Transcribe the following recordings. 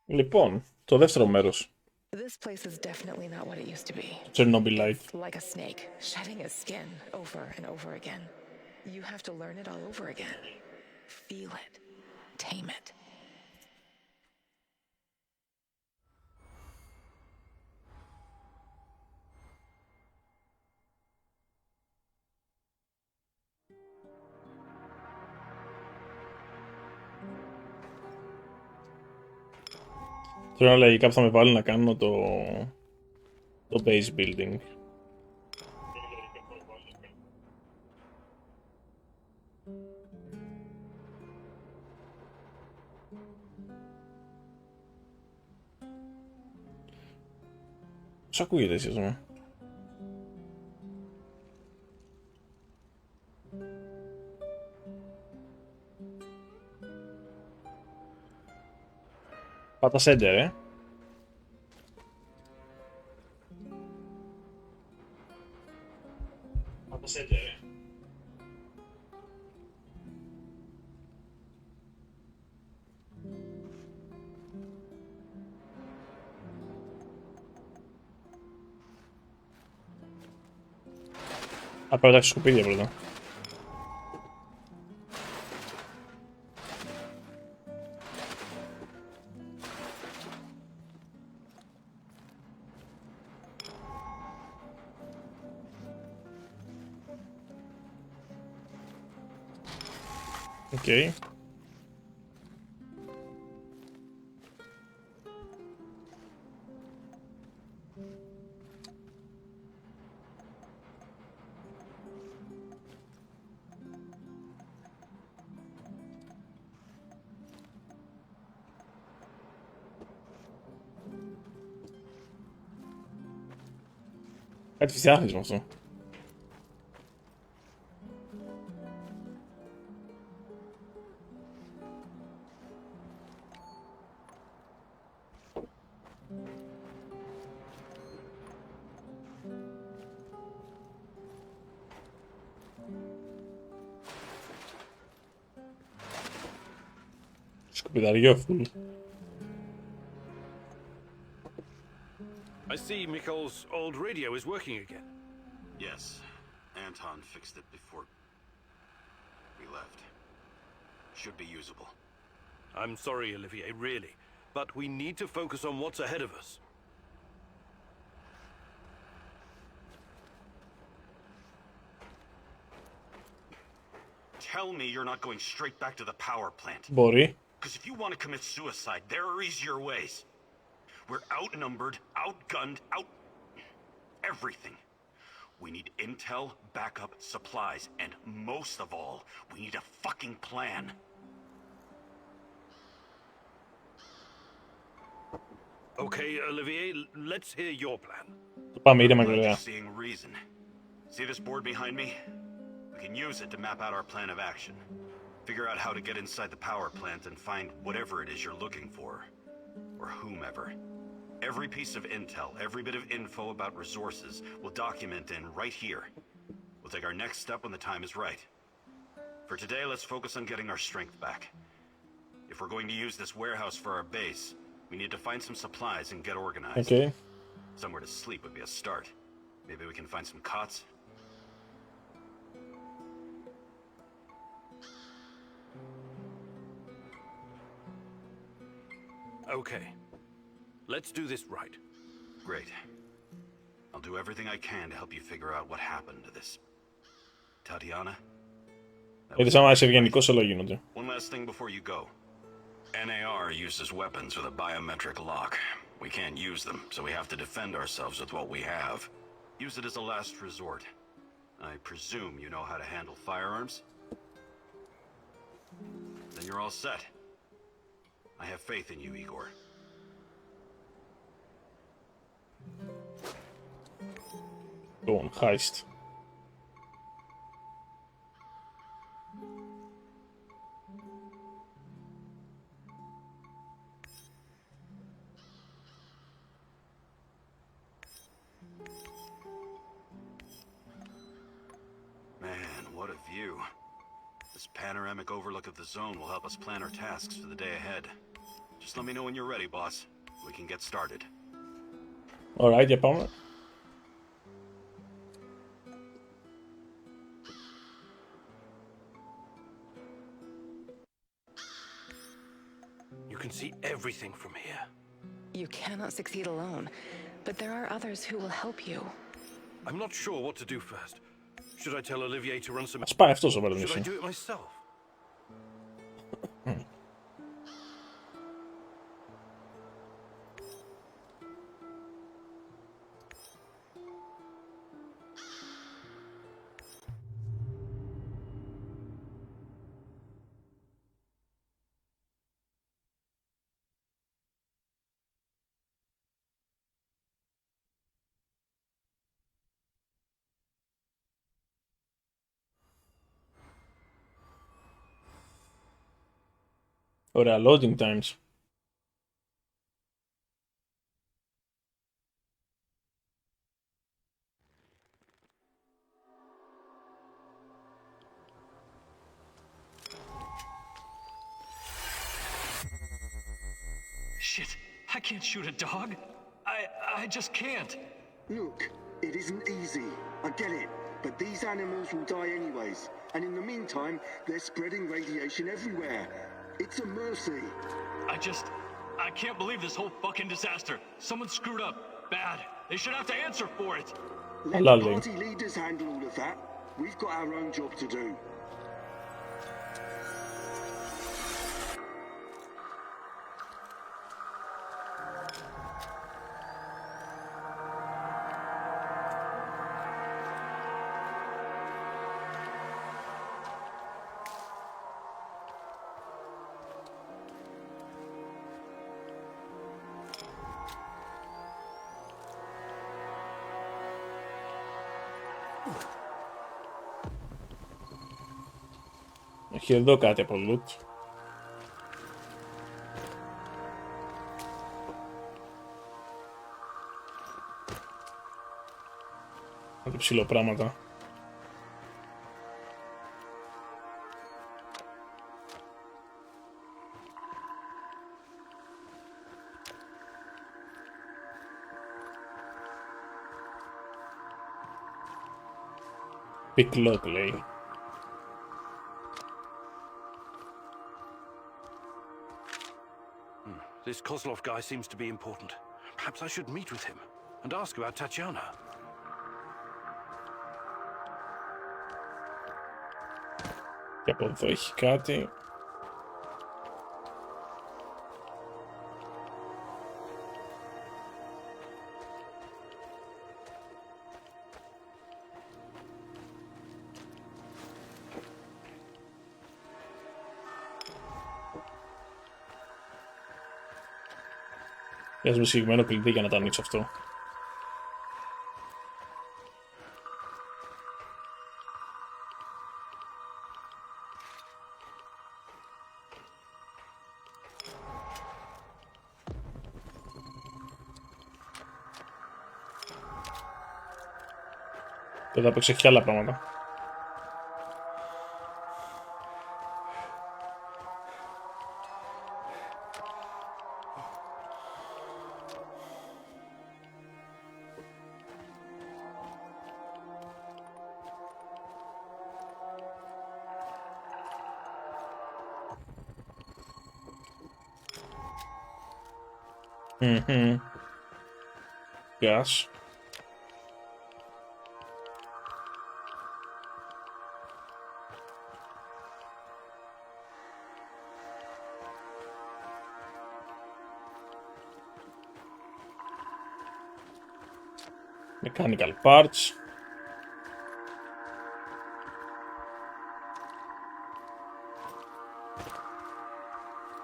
Λοιπόν, το δεύτερο μέρος. This place is definitely not what it used to be. Chernobylite. It's like a snake, shedding its skin over and over again. You have to learn it all over again. Feel it. Tame it. Τώρα λογικά που θα με βάλει να κάνω το base building. Πώς ακούγεται εσείς, Πάτα center, Πάτα center, Θα πρέπει να τα σκουπίδια πρώτα. Οκ. Κάτι φτιάχνεις με αυτό. Σκουπιδαριό φουλ. I see Mikhail's old radio is working again. Yes, Anton fixed it before we left. Should be usable. I'm sorry, Olivier, really, but we need to focus on what's ahead of us. Tell me you're not going straight back to the power plant. Μπορεί. Because if you want to commit suicide, there are easier ways. We're outnumbered, outgunned, everything. We need intel, backup, supplies, and most of all, we need a fucking plan. Okay, Olivier, let's hear your plan. Το πάμε, είδε Glad μακριά. you're seeing reason. See this board behind me? We can use it to map out our plan of action. Figure out how to get inside the power plant and find whatever it is you're looking for. Or whomever. Every piece of intel, every bit of info about resources, we'll document in right here. We'll take our next step when the time is right. For today, let's focus on getting our strength back. If we're going to use this warehouse for our base, we need to find some supplies and get organized. Okay. Somewhere to sleep would be a start. Maybe we can find some cots. Okay, let's do this right. Great. I'll do everything I can to help you figure out what happened to this Tatiana. Γιατί άμα είσαι ευγενικός όλα γίνονται. One last thing before you go. NAR uses weapons with a biometric lock. We can't use them, so we have to defend ourselves with what we have. Use it as a last resort. I presume you know how to handle firearms? Then you're all set. I have faith in you, Igor. Go on, heist. Man, what a view. This panoramic overlook of the zone will help us plan our tasks for the day ahead. Just let me know when you're ready, boss. We can get started. Alright, για πάμε. You can see everything from here. You cannot succeed alone, but there are others who will help you. I'm not sure what to do first. Should I tell Olivier to run some... Ας πάει αυτός ο Should I Βαρδινής. do it myself? Ωραία, loading times. Shit, I can't shoot a dog. I just can't. Look, it isn't easy. I get it. But these animals will die anyways. And in the meantime, they're spreading radiation everywhere. It's a mercy. I can't believe this whole fucking disaster. Someone screwed up. Bad. They should have to answer for it. Let the Lovely. party leaders handle all of that. We've got our own job to do. Έχει εδώ κάτι από loot. Κάτι ψηλοπράγματα. Pick lock λέει. This Kozlov guy seems to be important. Perhaps I should meet with him and ask about Tatiana. Και από εδώ έχει κάτι. Χρειάζομαι συγκεκριμένο κλειδί για να το ανοίξω αυτό. Εδώ έπαιξε και άλλα πράγματα. Gas. Mechanical parts.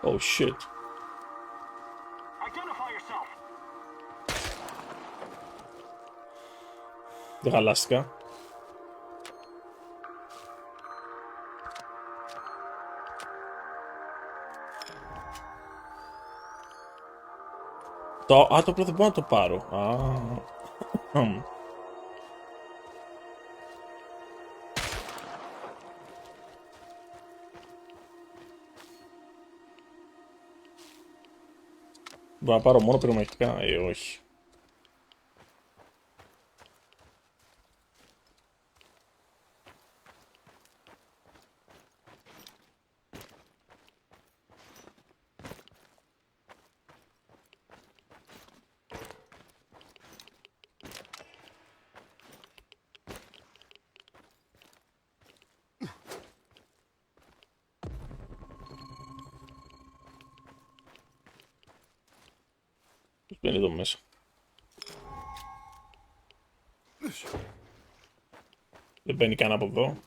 Oh shit. Identify yourself. Δεν χαλάστηκα. Το απλό δεν μπορώ να το πάρω. Μπορώ να πάρω μόνο πυρομαχικά, όχι. Πώς μπαίνει εδώ μέσα. Δεν μπαίνει καν από εδώ.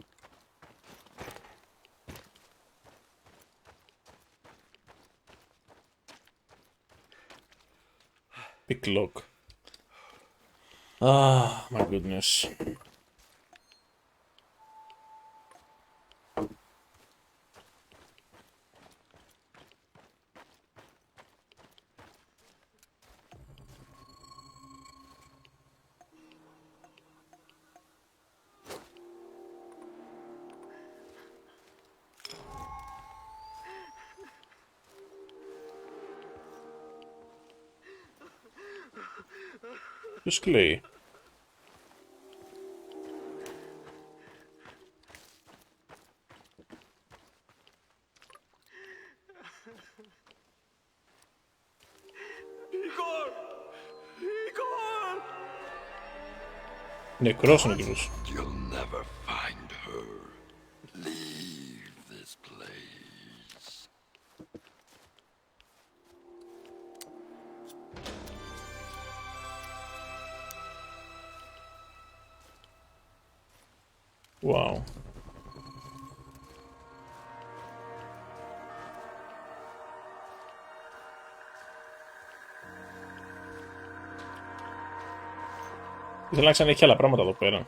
Pick lock. Ah, my goodness. Ποιος κλαίει? Νεκρός είναι ο κύριος. You'll never find her. Leave this place. Wow. Ήθελα να ξανέχει άλλα πράγματα εδώ πέρα.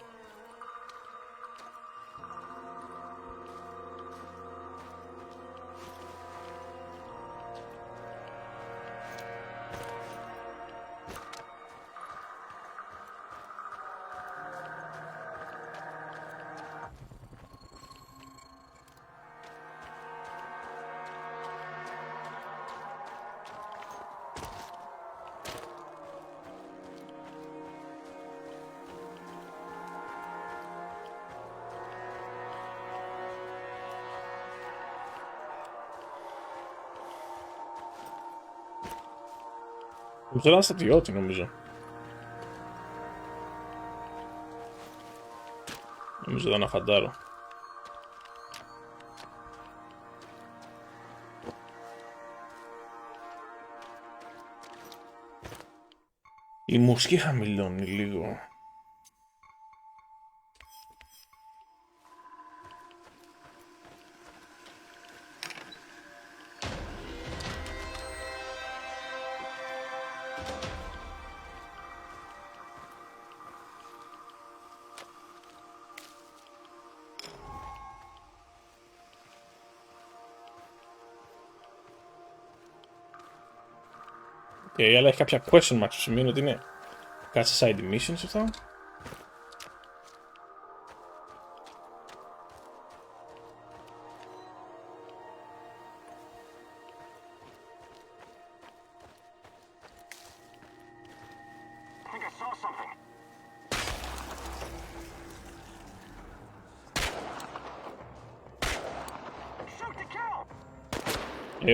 Μου θέλω ένα στρατιώτη νομίζω. Νομίζω ήταν ένα φαντάρο. Η μουσική χαμηλώνει λίγο. Αλλά έχει κάποια question marks που σημαίνει ότι είναι κάτι side missions αυτά.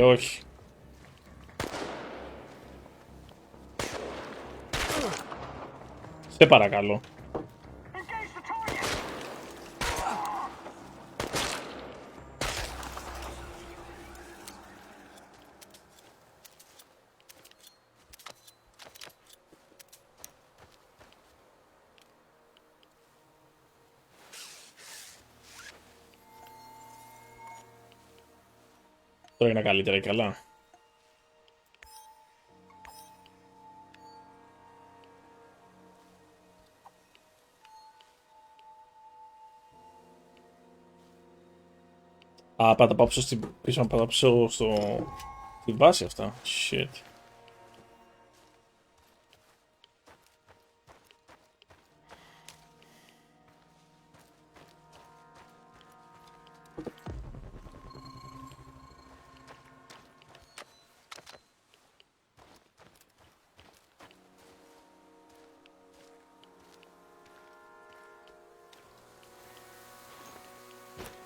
Όχι. Σε παρακαλώ. Τώρα είναι καλύτερα ή καλά. Α, πάτα πάω πίσω να πάω πίσω στη βάση αυτά. Shit.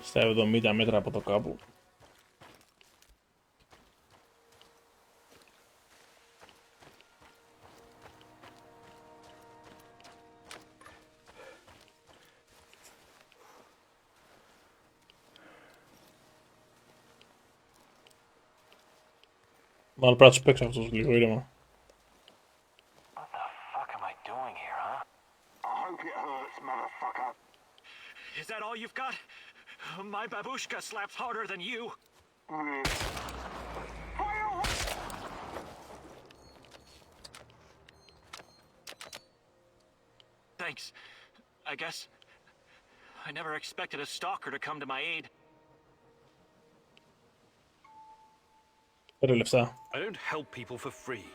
Στα 70 μέτρα από το κάπου. Μάλλον πρέπει να τους παίξω αυτούς λίγο ήρεμα. What the fuck am I doing here, huh? I hope it hurts, motherfucker. Is that all you've got? My babushka slaps harder than you. Thanks. I guess I never expected a stalker to come to my aid. Πέρα λεφτά. I don't help people for free.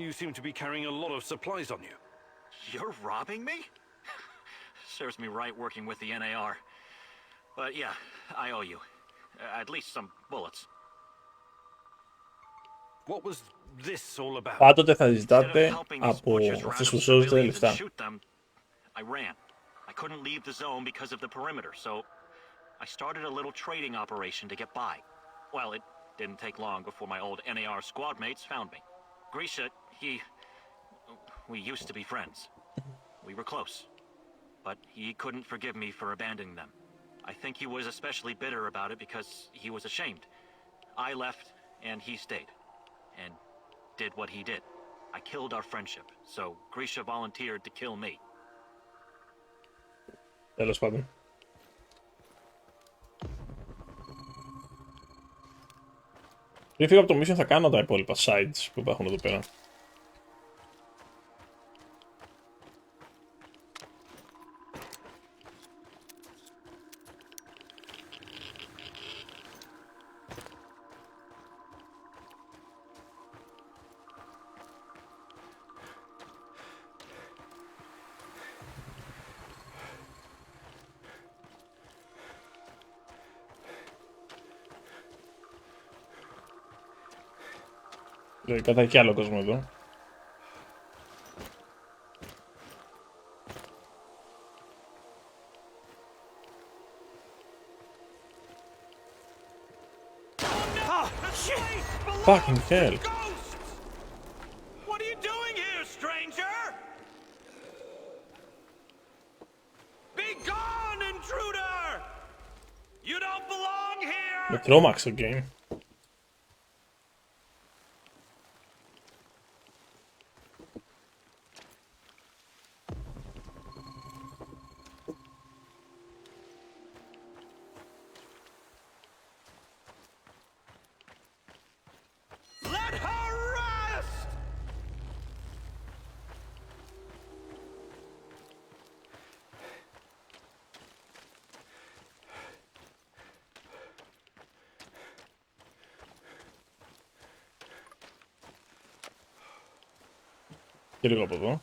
You seem to be carrying a lot of supplies on you. You're robbing me? Serves me right working with the NAR. But yeah, I owe you. At least some bullets. What was this all about? Πάντοτε θα Instead of ζητάτε helping these από butchers round αυτούς up που σώζετε civilians λεφτά. and shoot them, I ran. I couldn't leave the zone because of the perimeter, so I started a little trading operation to get by. Well, it didn't take long before my old NAR squad mates found me. Grisha, we used to be friends. We were close. But he couldn't forgive me for abandoning them. I think he was especially bitter about it because he was ashamed. I left and he stayed. And did what he did. I killed our friendship, so Grisha volunteered to kill me. Τέλος πάντων. Πριν φύγω από το mission θα κάνω τα υπόλοιπα sides που υπάρχουν εδώ πέρα. Λογικά θα έχει άλλο κόσμο εδώ. Fucking hell. What are you doing here, stranger? Be gone, intruder! You don't belong here! Με τρόμαξε το game. Let her rest! Και λίγο από εδώ.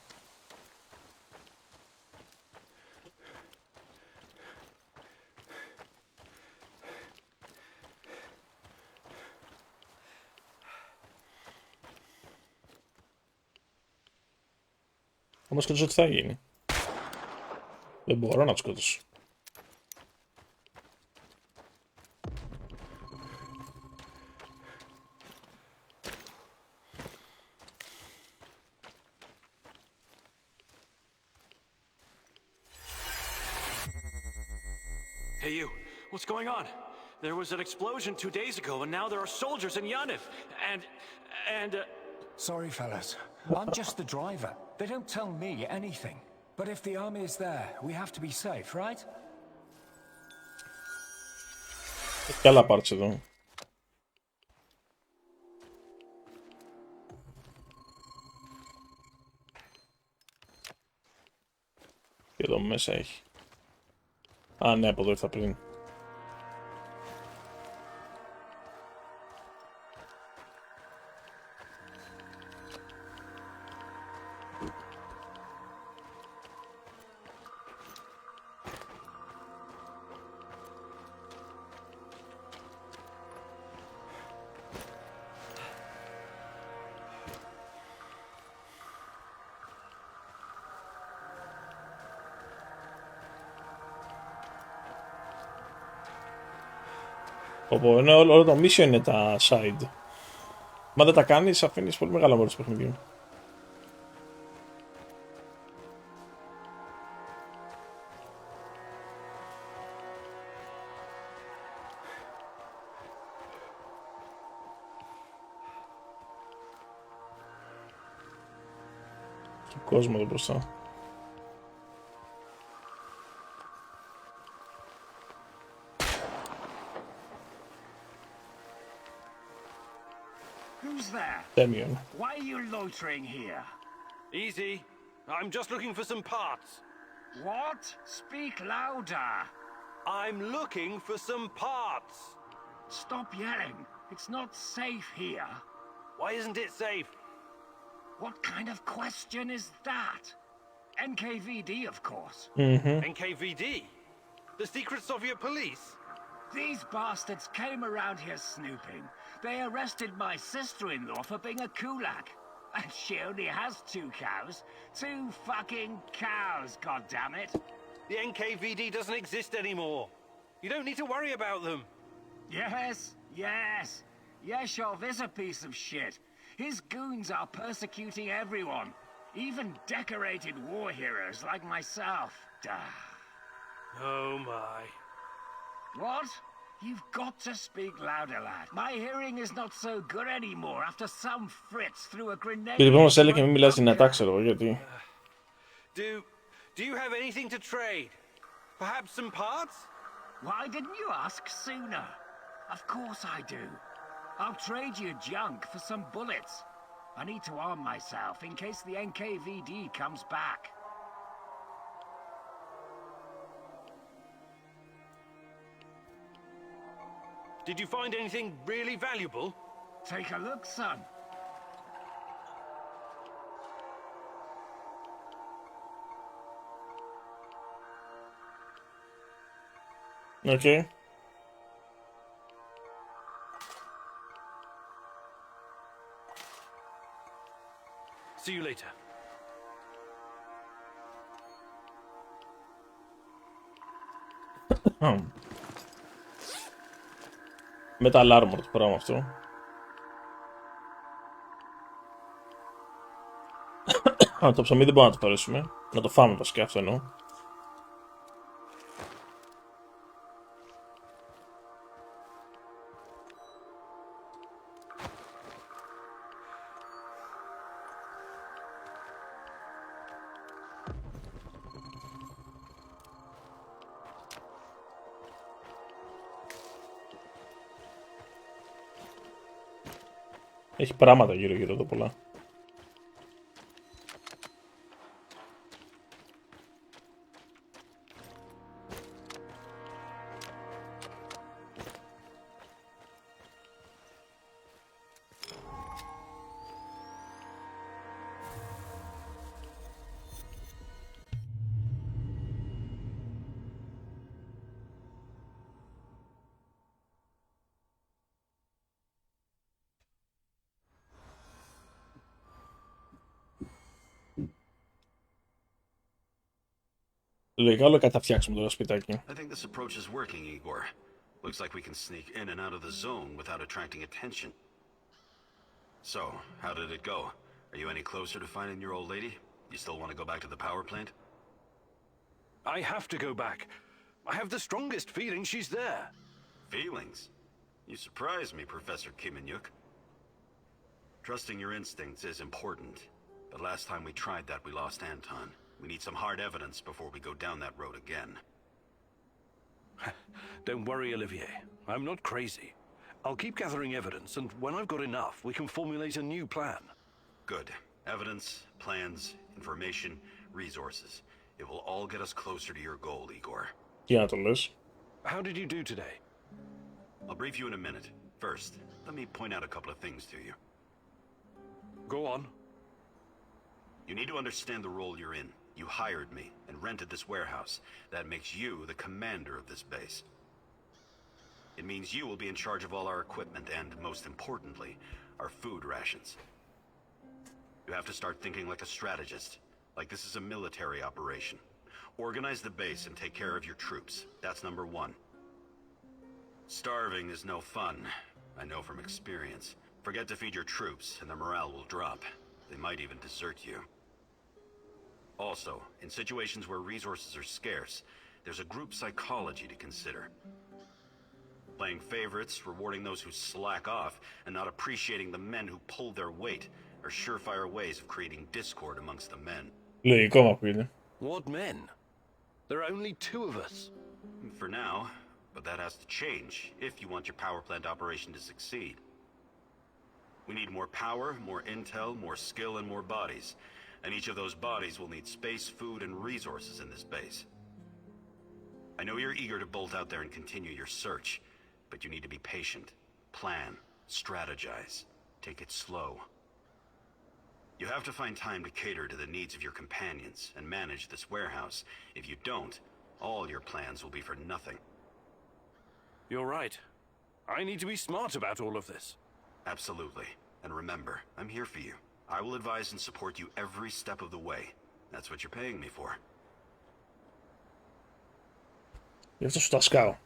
Όμως σκοτώσω τι θα γίνει. Δεν μπορώ να τους σκοτώσω. Hey, you. What's going on? There was an explosion 2 days ago, and now there are soldiers in Yaniv. And... Sorry, fellas. I'm just the driver. They don't tell me anything. But if the army is there, we have to be safe, right? Έχει άλλα parts εδώ. Και εδώ μέσα έχει. Α, ναι, από εδώ ήρθα πριν. Όπου είναι όλο το mission είναι τα side. Μα δεν τα κάνεις, αφήνεις πολύ μεγάλο μέρος του παιχνιδιού. Του κόσμου εδώ μπροστά. Who's there? Τέμιον. Why are you loitering here? Easy. I'm just looking for some parts. What? Speak louder. I'm looking for some parts. Stop yelling. It's not safe here. Why isn't it safe? What kind of question is that? NKVD, of course. NKVD? The Secret Soviet Police? These bastards came around here snooping. They arrested my sister-in-law for being a kulak. And she only has 2 cows. 2 fucking cows, goddammit. The NKVD doesn't exist anymore. You don't need to worry about them. Yes. Yeshov is a piece of shit. His goons are persecuting everyone. Even decorated war heroes like myself. Duh. Oh my. What? You've got to speak louder, lad. My hearing is not so good anymore after some Fritz threw a grenade. Και λοιπόν μας έλεγε μην μιλάς δυνατά, ξέρω γιατί. Do you have anything to trade? Perhaps some parts? Why didn't you ask sooner? Of course I do. I'll trade you junk for some bullets. I need to arm myself in case the NKVD comes back. Did you find anything really valuable? Take a look, son. Okay. See you later. Metal armor το πράγμα αυτό. Το ψωμί δεν μπορούμε να το παρέσουμε. Να το φάμε βασικά, αυτό εννοώ. Έχει πράγματα γύρω-γύρω εδώ πολλά. Λογικά όλο καταφτιάξουμε τώρα σπιτάκι. I think this approach is working, Igor. Looks like we can sneak in and out of the zone without attracting attention. So, how did it go? Are you any closer to finding your old lady? You still want to go back to the power plant? I have to go back. I have the strongest feeling she's there. Feelings? You surprise me, Professor Kimenyuk. Trusting your instincts is important, but last time we tried that we lost Anton. We need some hard evidence before we go down that road again. Don't worry, Olivier. I'm not crazy. I'll keep gathering evidence, and when I've got enough, we can formulate a new plan. Good. Evidence, plans, information, resources. It will all get us closer to your goal, Igor. Για να το λες. How did you do today? I'll brief you in a minute. First, let me point out a couple of things to you. Go on. You need to understand the role you're in. You hired me and rented this warehouse. That makes you the commander of this base. It means you will be in charge of all our equipment and, most importantly, our food rations. You have to start thinking like a strategist, like this is a military operation. Organize the base and take care of your troops. That's number 1. Starving is no fun. I know from experience. Forget to feed your troops, and their morale will drop. They might even desert you. Also, in situations where resources are scarce, there's a group psychology to consider. Playing favorites, rewarding those who slack off, and not appreciating the men who pull their weight are surefire ways of creating discord amongst the men. Λογικό μου ακούγεται. What men? There are only 2 of us. For now, but that has to change if you want your power plant operation to succeed. We need more power, more intel, more skill, and more bodies. And each of those bodies will need space, food, and resources in this base. I know you're eager to bolt out there and continue your search, but you need to be patient, plan, strategize, take it slow. You have to find time to cater to the needs of your companions and manage this warehouse. If you don't, all your plans will be for nothing. You're right. I need to be smart about all of this. Absolutely. And remember, I'm here for you. I will advise and support you every step of the way. That's what you're paying me for. Γι' αυτό σου τα σκάω.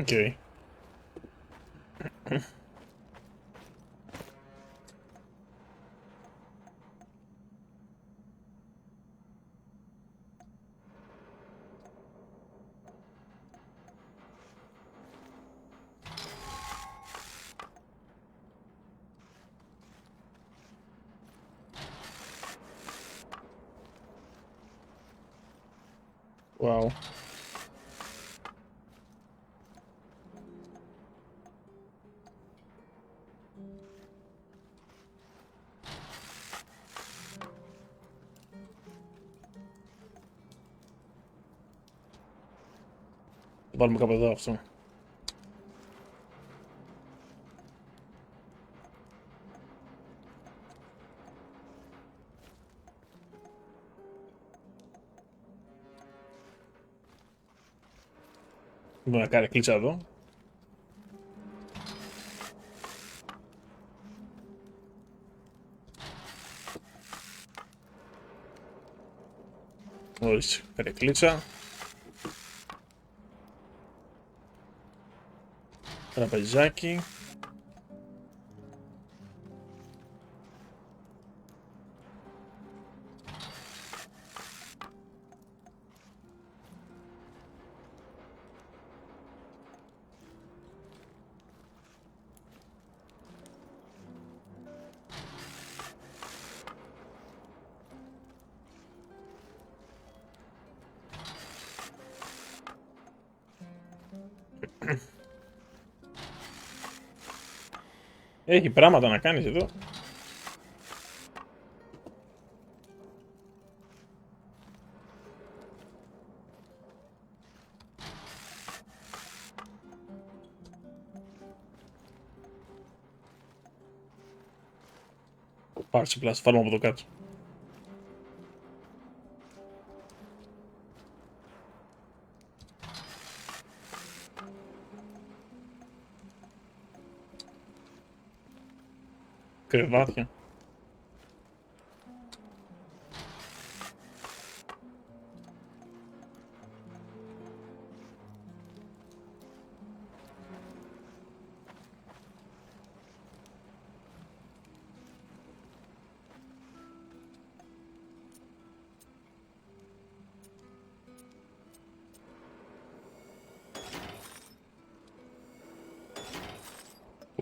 Okay. Wow. Το βάλουμε κάπου εδώ αυτό. Μπορούμε να κάνει κλίτσα εδώ. Ορίστε, κάνει κλίτσα. Τραπεζάκι. Έχει πράγματα να κάνεις εδώ. Πάρσε πλατφόρμα από το κάτω. Κρεβάτια.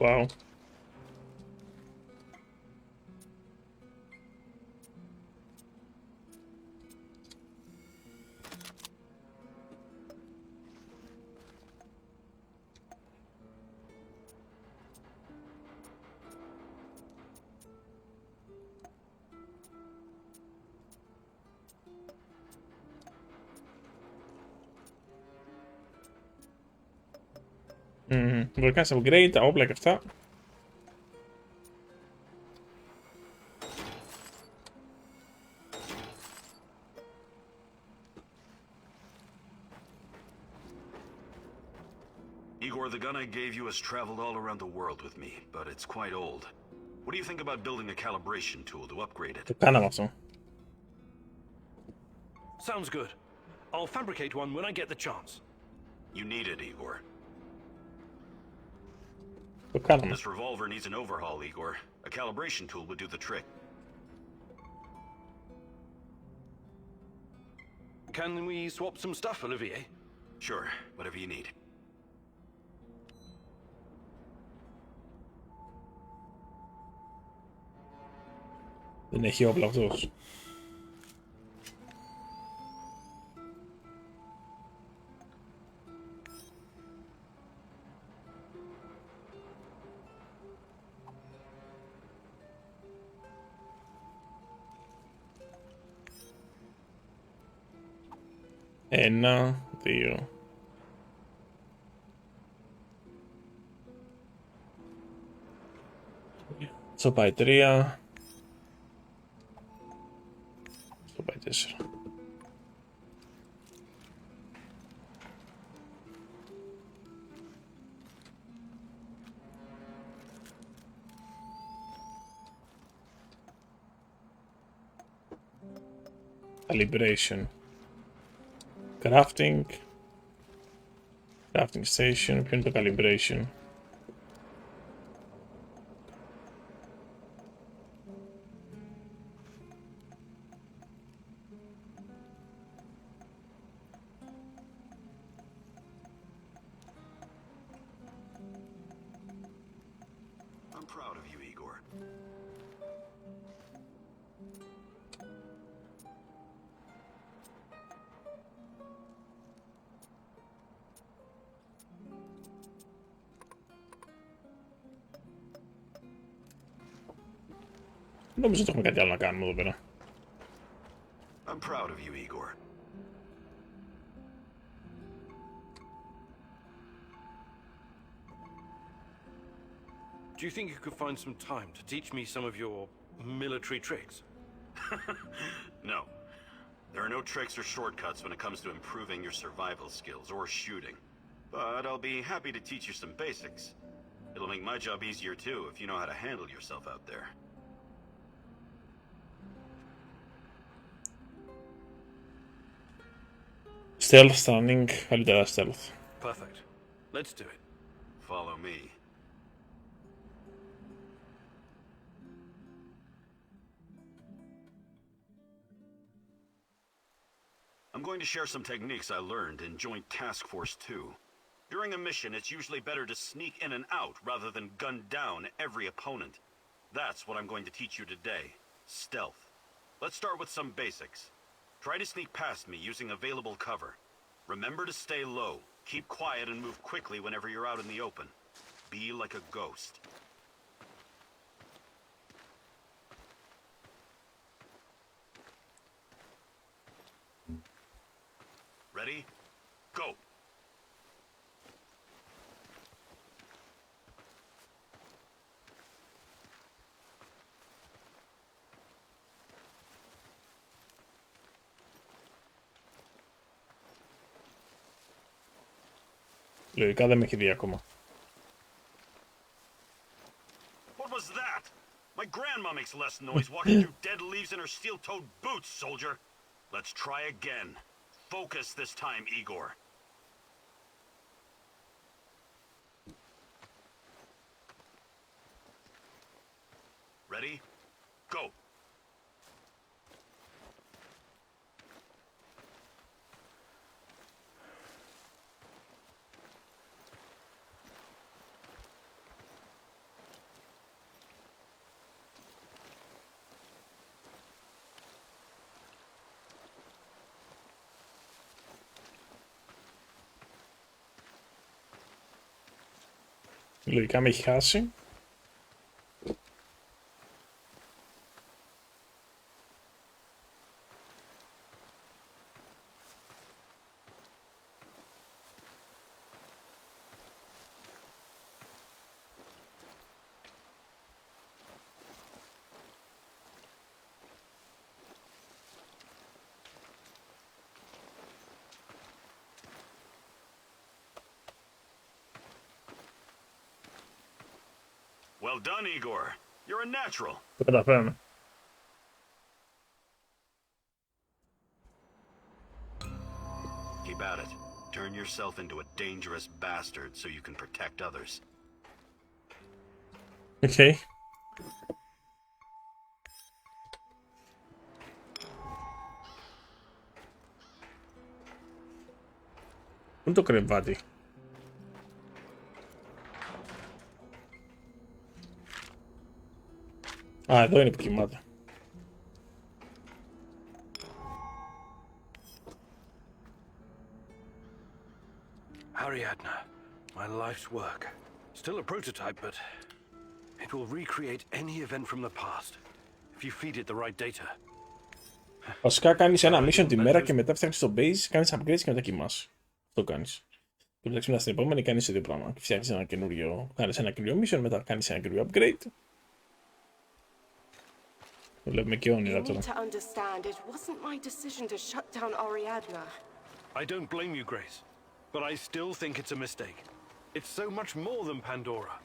Wow. Μπορεί να κάνεις upgrade, τα όπλα και αυτά. Igor, the gun I gave you has traveled all around the world with me, but it's quite old. What do you think about building a calibration tool to upgrade it? Το κάναμε αυτό. Sounds good. I'll fabricate one when I get the chance. You need it, Igor. Το κάναμε. This revolver needs an overhaul, Igor. A calibration tool would do the trick. Can we swap some stuff, Olivier? Sure, whatever you need. Δεν έχει όπλα αυτός. Ένα, δύο. Στο πάει 3. Στο πάει 4. Calibration. Crafting. Crafting station. Ποιο είναι το calibration? I'm proud of you, Igor. Νομίζω ότι έχουμε κάτι άλλο να κάνουμε εδώ πέρα. I'm proud of you, Igor. Do you think you could find some time to teach me some of your military tricks? No. There are no tricks or shortcuts when it comes to improving your survival skills or shooting. But I'll be happy to teach you some basics. It'll make my job easier too if you know how to handle yourself out there. Stealth, stunning, καλύτερα stealth. Perfect. Let's do it. Follow me. I'm going to share some techniques I learned in Joint Task Force 2. During a mission, it's usually better to sneak in and out rather than gun down every opponent. That's what I'm going to teach you today. Stealth. Let's start with some basics. Try to sneak past me using available cover. Remember to stay low, keep quiet and move quickly whenever you're out in the open. Be like a ghost. Ready? Go! Λογικά δεν με έχει δει ακόμα. What was that? My grandma makes less noise walking through dead leaves in her steel-toed boots, soldier. Let's try again. Focus this time, Igor. Ready? Go! Λογικά με έχει χάσει. Well done, Igor. You're a natural. Το καταφέραμε. Keep at it. Turn yourself into a dangerous bastard so you can protect others. Okay. Πού είναι το κρεβάτι? Α, εδώ είναι που κοιμάται. Ariadna, my life's work. Still a prototype, but it will recreate any event from the past if you feed it the right data. Βασικά κάνεις ένα mission τη μέρα και μετά φτιάχνεις το base, κάνεις upgrades και μετά κοιμάσαι. Αυτό κάνεις. Και μεταξύ μετά στην επόμενη κάνεις το ίδιο πράγμα. Και φτιάχνεις ένα καινούριο, κάνεις ένα καινούριο mission, μετά κάνεις ένα καινούριο upgrade. Βλέπουμε και όνειρα τώρα. I don't blame you, Grace, but I still think it's a mistake. It's so much more than Pandora.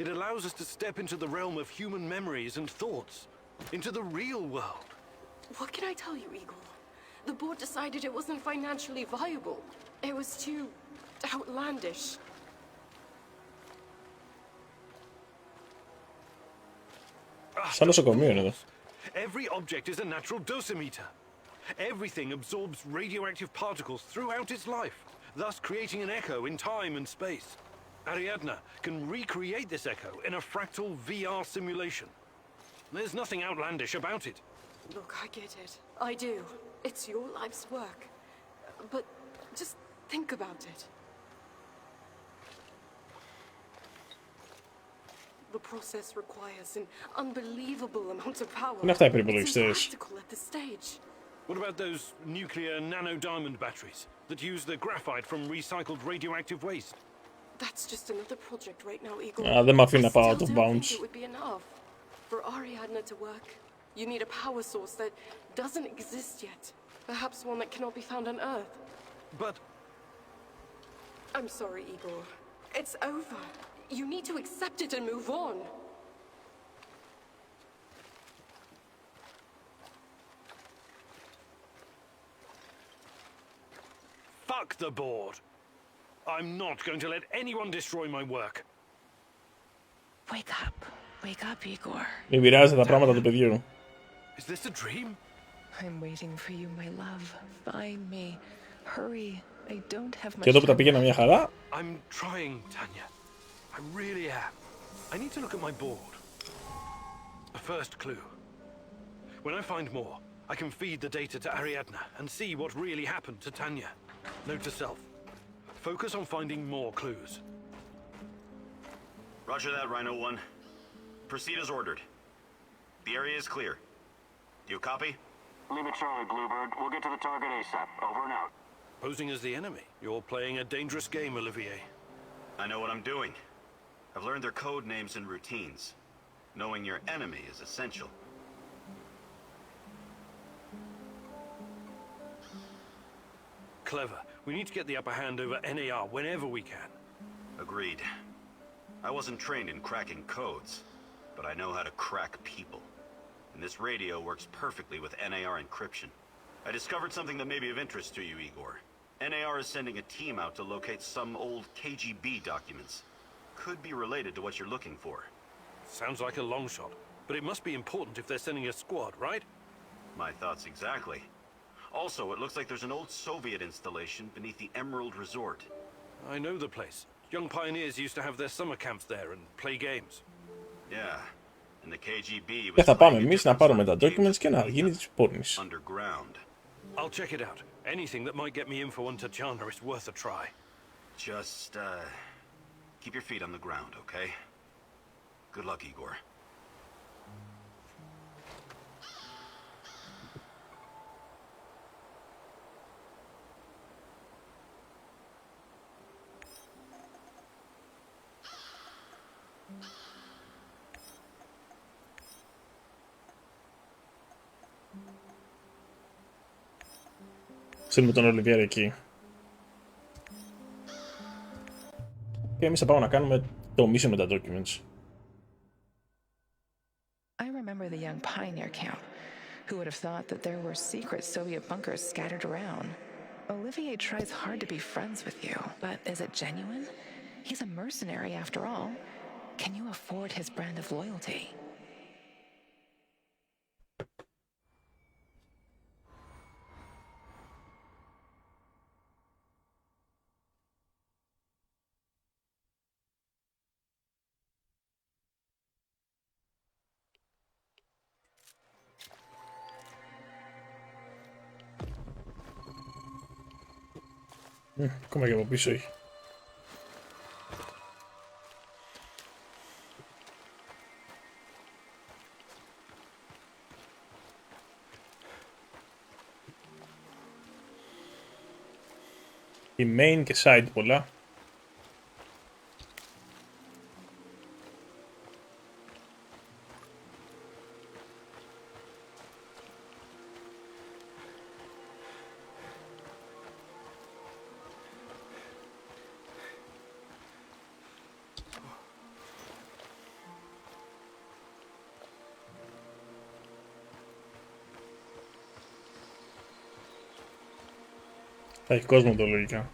It allows us to step into the realm of human memories and thoughts, into the real world. What can I tell you, Igor? The board decided it wasn't financially viable. It was too outlandish. Σαν νοσοκομείο είναι εδώ. Every object is a natural dosimeter. Everything absorbs radioactive particles throughout its life, thus creating an echo in time and space. Ariadna can recreate this echo in a fractal VR simulation. There's nothing outlandish about it. Look, I get it. I do. It's your life's work. But just think about it. The process requires an unbelievable amount of power. Είναι αυτά οι It's περιπολογιστές. impractical at this stage. What about those nuclear nano-diamond batteries that use the graphite from recycled radioactive waste? That's just another project right now, Igor. Δεν με αφήνει να πάω I out still of don't think bounds. it would be enough. For Ariadna to work, you need a power source that doesn't exist yet. Perhaps one that cannot be found on Earth. But I'm sorry, Igor. It's over. You need to accept it and move on. fuck the board. I'm not going to let anyone destroy my work. Wake up. Wake up, Igor. Μην πειράζει τα πράγματα του παιδιού. Is this a dream? I'm waiting for you, my love. Find me. Hurry. I don't have much Και εδώ που τα πήγαινα μια χαρά. I'm trying, Tanya. I really am. I need to look at my board. A first clue. When I find more, I can feed the data to Ariadna and see what really happened to Tanya. Note to self. Focus on finding more clues. Roger that, Rhino 1. Proceed as ordered. The area is clear. Do you copy? Leave it Charlie, Bluebird. We'll get to the target ASAP. Over and out. Posing as the enemy. You're playing a dangerous game, Olivier. I know what I'm doing. I've learned their code names and routines. Knowing your enemy is essential. Clever. We need to get the upper hand over NAR whenever we can. Agreed. I wasn't trained in cracking codes, but I know how to crack people. And this radio works perfectly with NAR encryption. I discovered something that may be of interest to you, Igor. NAR is sending a team out to locate some old KGB documents. Could be related to what you're looking for. Sounds like a long shot, but it must be important if they're sending a squad, right? My thoughts exactly. Also, it looks like there's an old Soviet installation beneath the Emerald Resort. I know the place. Young pioneers used to have their summer camps there and play games. Yeah, and the KGB was Και θα πάμε playing a εμείς να different πάρουμε sort τα of games documents και να γίνει της πόρνης. underground. I'll check it out. Anything that might get me info on Tatiana is worth a try. Just, keep your feet on the ground, okay? Good luck, Igor. Στείλουμε τον Ολιβιέρ εκεί. Και εμείς θα πάμε να κάνουμε το mission με τα documents. I remember the young pioneer count. Who would have thought that there were secret Soviet bunkers scattered around? Olivier tries hard to be friends with you, but is it genuine? He's a mercenary after all. Can you afford his brand of loyalty? Ακόμα και από πίσω έχει. Η main και side πολλά. Θα έχει κόσμο το λογικά.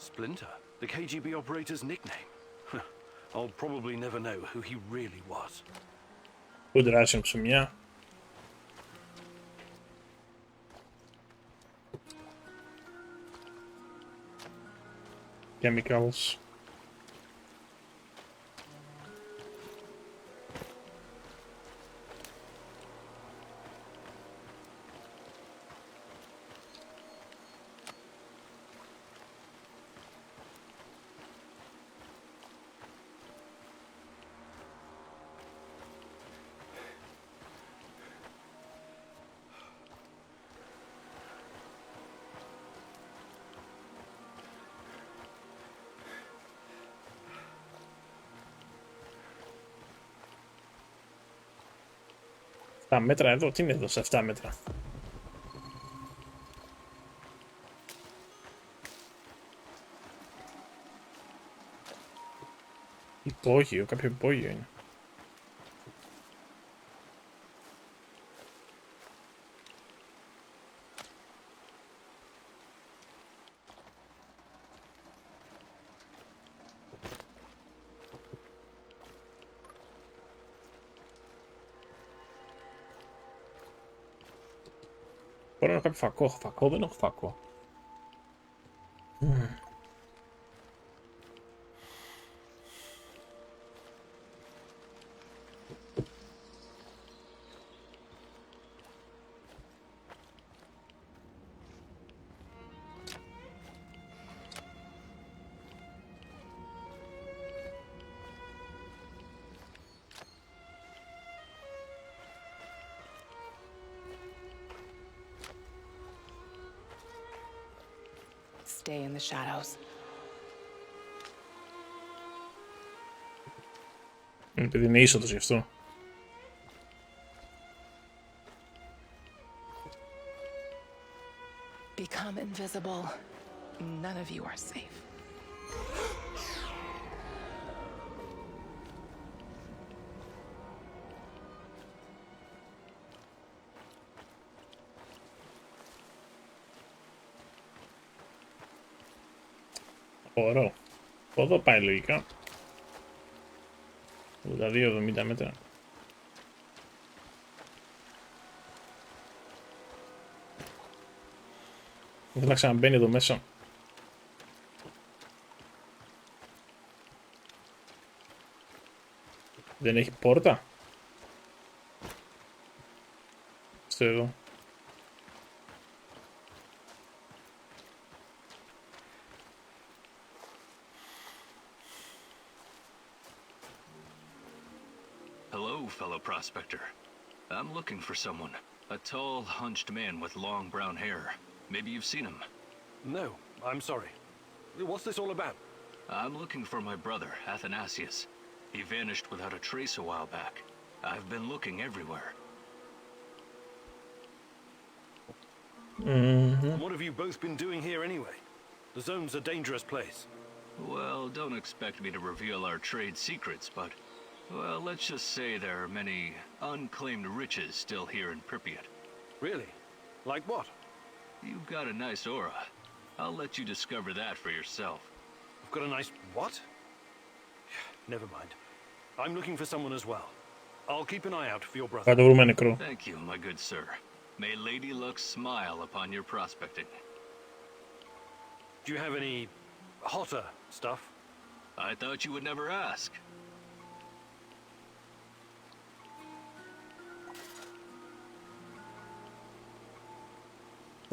Splinter, the KGB operator's nickname. I'll probably never know who he really was. Good Russian ψωμιά. Chemicals. Τα μέτρα εδώ, τι είναι εδώ σε 7 μέτρα? Υπόγειο, κάποιο υπόγειο είναι. Μπορώ να έχω κάποιο φακό. Φακό, δεν έχω φακό. Stay in the shadows. Επειδή είναι είσοδος γι' αυτό. Become invisible. None of you are safe. Μπορώ. Εδώ πάει λογικά. 82-70 μέτρα. Δεν θα ξαναμπαίνει εδώ μέσα. Δεν έχει πόρτα. Στο εδώ. Hello, fellow prospector. I'm looking for someone. A tall, hunched man with long brown hair. Maybe you've seen him. No, I'm sorry. What's this all about? I'm looking for my brother, Athanasius. He vanished without a trace a while back. I've been looking everywhere. What have you both been doing here anyway? The zone's a dangerous place. Well, don't expect me to reveal our trade secrets, but, well, let's just say there are many unclaimed riches still here in Pripyat. Really? Like what? You've got a nice aura. I'll let you discover that for yourself. I've got a nice what? Never mind. I'm looking for someone as well. I'll keep an eye out for your brother. Θα το βρούμε νεκρό. Thank you, my good sir. May Lady Luck smile upon your prospecting. Do you have any hotter stuff? I thought you would never ask.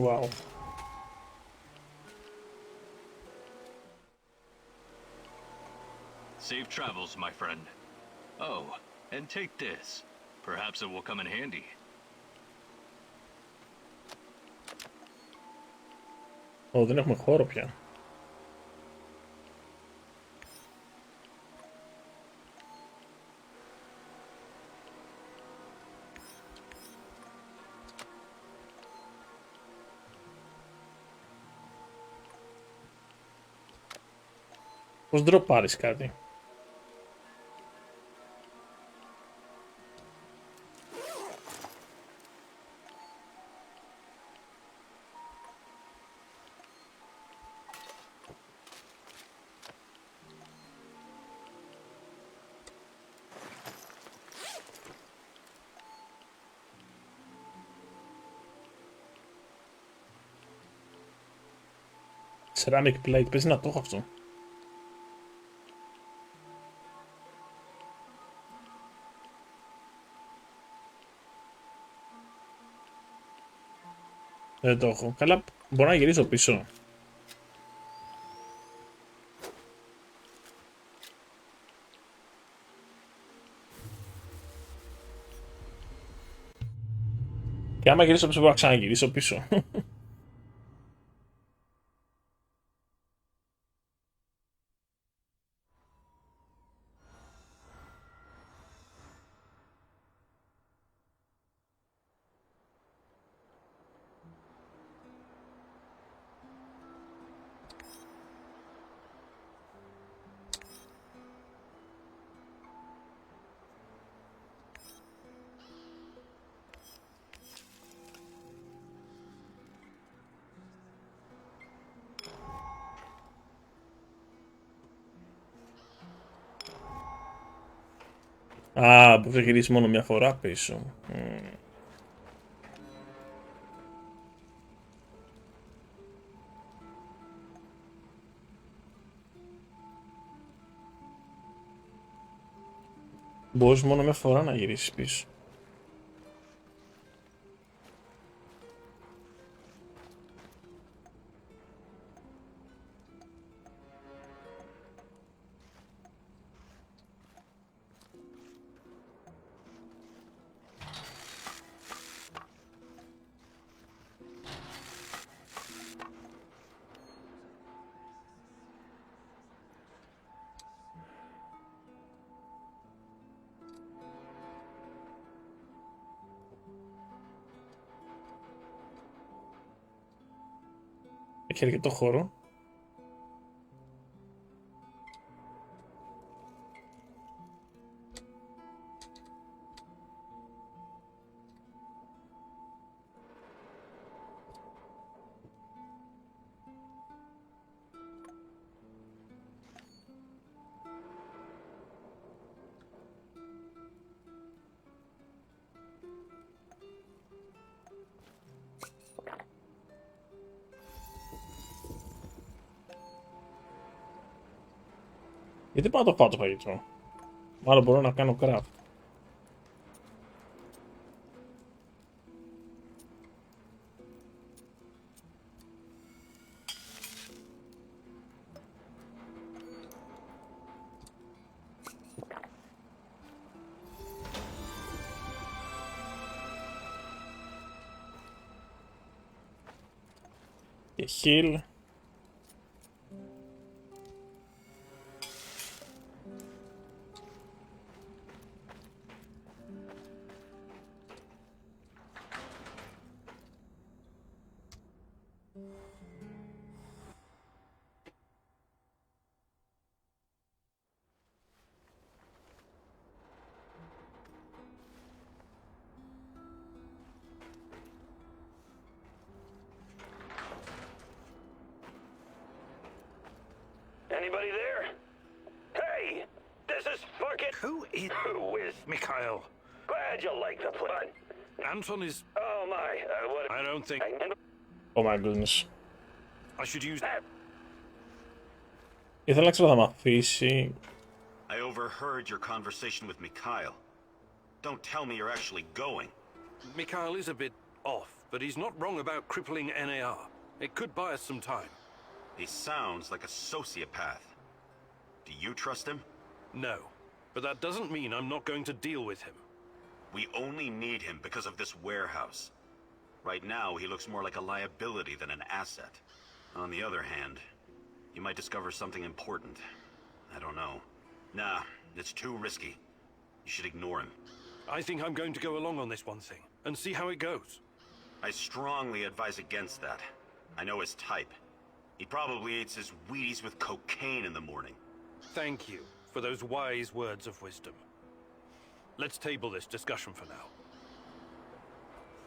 Wow. Safe travels, my friend. Oh, and take this. Perhaps it will come in handy. Ω, δεν έχουμε χώρο πια. Πώς ντροπάρεις κάτι. Ceramic plate, παίζει να το έχω αυτό. Δεν το έχω. Καλά, μπορώ να γυρίσω πίσω. Και άμα γυρίσω πίσω μπορώ να ξαναγυρίσω πίσω. Α, που θα γυρίσει μόνο μια φορά πίσω. Μπορείς μόνο μια φορά να γυρίσεις πίσω. Έχει αρκετό χώρο. Γιατί πάω να το φάω το φαγητό. Μάλλον μπορώ να κάνω craft. Και heal. Anybody there? Hey, this is fucking... Who is Mikhail. Glad you like the plan. Anton is... Oh my, what... I don't think... Oh my goodness. I should use that. Ήθελα να ξέρω θα μ' αφήσει. I overheard your conversation with Mikhail. Don't tell me you're actually going. Mikhail is a bit off, but he's not wrong about crippling NAR. It could buy us some time. He sounds like a sociopath. Do you trust him? No, but that doesn't mean I'm not going to deal with him. We only need him because of this warehouse. Right now, he looks more like a liability than an asset. On the other hand, you might discover something important. I don't know. Nah, it's too risky. You should ignore him. I think I'm going to go along on this one thing, and see how it goes. I strongly advise against that. I know his type. He probably eats his Wheaties with cocaine in the morning. Thank you for those wise words of wisdom. Let's table this discussion for now.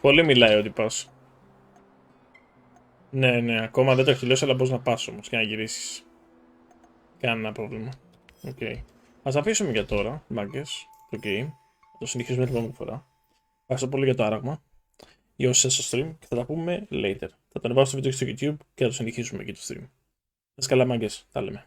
Πολύ μιλάει ο τυπάς. Ναι, ακόμα δεν το έχει τελειώσει, αλλά μπορείς να πας όμως και να γυρίσεις. Κανένα πρόβλημα. Οκ. Ας αφήσουμε για τώρα, μάγκες, το game. Θα το συνεχίσουμε την επόμενη φορά. Ευχαριστώ πολύ για το άραγμα. Για όσοι είστε στο stream και θα τα πούμε later. Θα το ανεβάσω το βίντεο στο YouTube και θα το συνεχίσουμε εκεί το stream. Να είστε καλά, μάγκες. Τα λέμε.